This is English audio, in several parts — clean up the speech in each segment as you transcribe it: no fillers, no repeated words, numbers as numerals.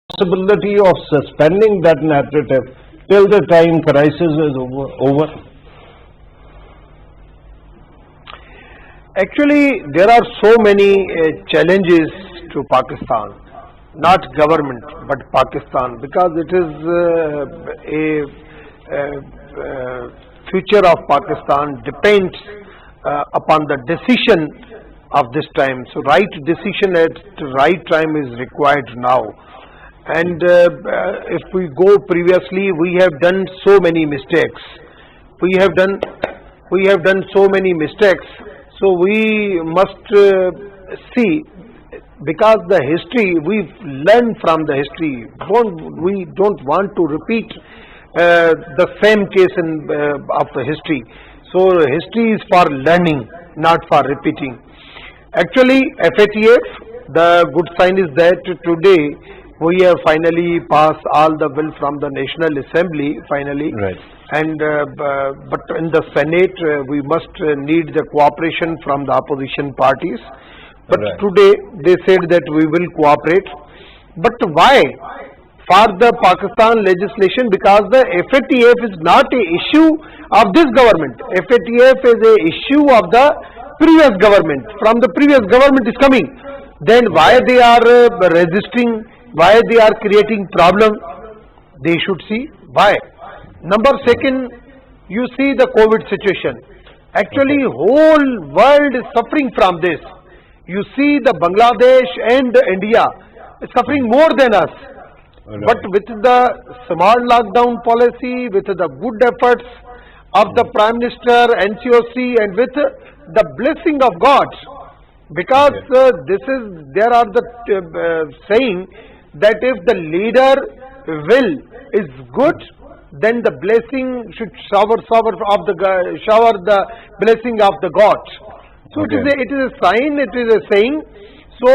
possibility of suspending that narrative till the time crisis is over? Actually, there are so many challenges to Pakistan, not government but Pakistan, because it is future of Pakistan depends upon the decision of this time. So right decision at the right time is required now. And if we go previously, we have done so many mistakes. We have done so many mistakes. So we must see, because the history, we've learned from the history. We don't want to repeat the same case of the history. So history is for learning, not for repeating. Actually, FATF, the good sign is that today we have finally passed all the bill from the National Assembly, finally. Right. And but in the Senate, we must need the cooperation from the opposition parties. But Right. today they said that we will cooperate. But why? For the Pakistan legislation, because the FATF is not a issue of this government. FATF is a issue of the previous government. From the previous government is coming. Then why they are resisting? Why they are creating problem? They should see why. Number second, you see the COVID situation. Actually, whole world is suffering from this. You see the Bangladesh and India is suffering more than us. Right. But with the small lockdown policy, with the good efforts of the Prime Minister, NCOC, and with the blessing of God, because there are the saying that if the leader will is good, then the blessing should shower the blessing of the God. So it is a sign, it is a saying. So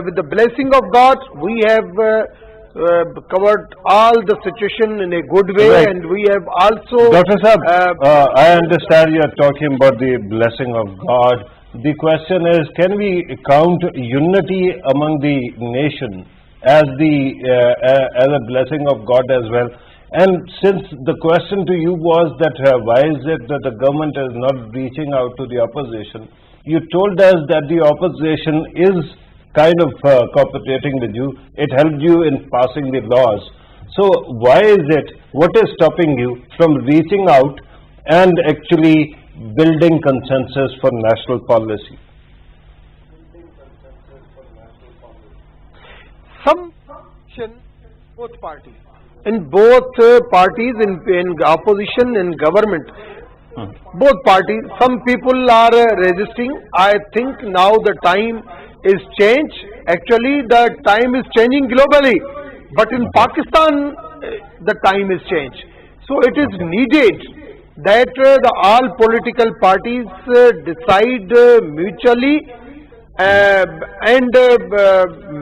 with the blessing of God, we have covered all the situation in a good way, Right. and we have also. Dr. Saab, I understand you are talking about the blessing of God. The question is, can we count unity among the nation as a blessing of God as well? And since the question to you was that why is it that the government is not reaching out to the opposition, you told us that the opposition is kind of cooperating with you. It helped you in passing the laws. So why is it, what is stopping you from reaching out and actually building consensus for national policy? Some both parties. In both parties, in opposition and government, both parties, some people are resisting. I think now the time is changed. Actually, the time is changing globally, but in Pakistan, the time is changed. So it is needed that all political parties decide mutually and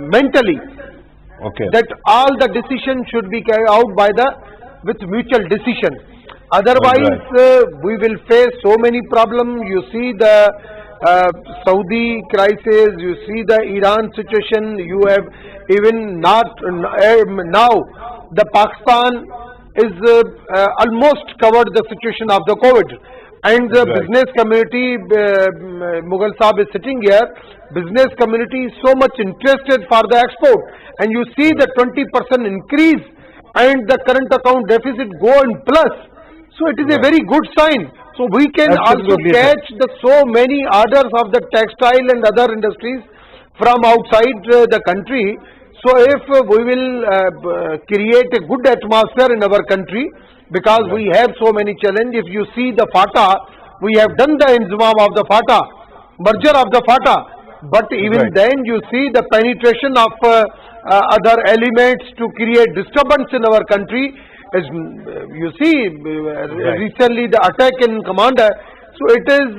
mentally. Okay. That all the decision should be carried out with mutual decision. Otherwise, we will face so many problems. You see the Saudi crisis, you see the Iran situation. You have even now the Pakistan is almost covered the situation of the COVID. And the business community, Mughal Saab is sitting here, business community is so much interested for the export. And you see the 20% increase and the current account deficit go in plus. So it is a very good sign. So we can also catch so many orders of the textile and other industries from outside the country. So if we will create a good atmosphere in our country, because we have so many challenges. If you see the FATA, we have done the inzimam of the FATA, merger of the FATA, but even then you see the penetration of other elements to create disturbance in our country. As you see, recently the attack in Commander. So it is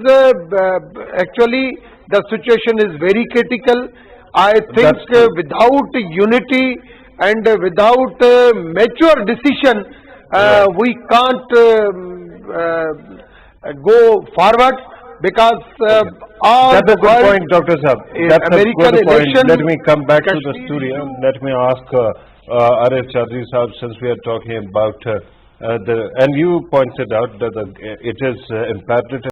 actually the situation is very critical. I think without unity and without mature decision, we can't go forward, because or That's a the good world, point, Dr. Saab. That's a American good point. election, Let me come back to the Kashmir studio. issue. Let me ask Arif Chaudhry Saab, since we are talking about and you pointed out that it is imperative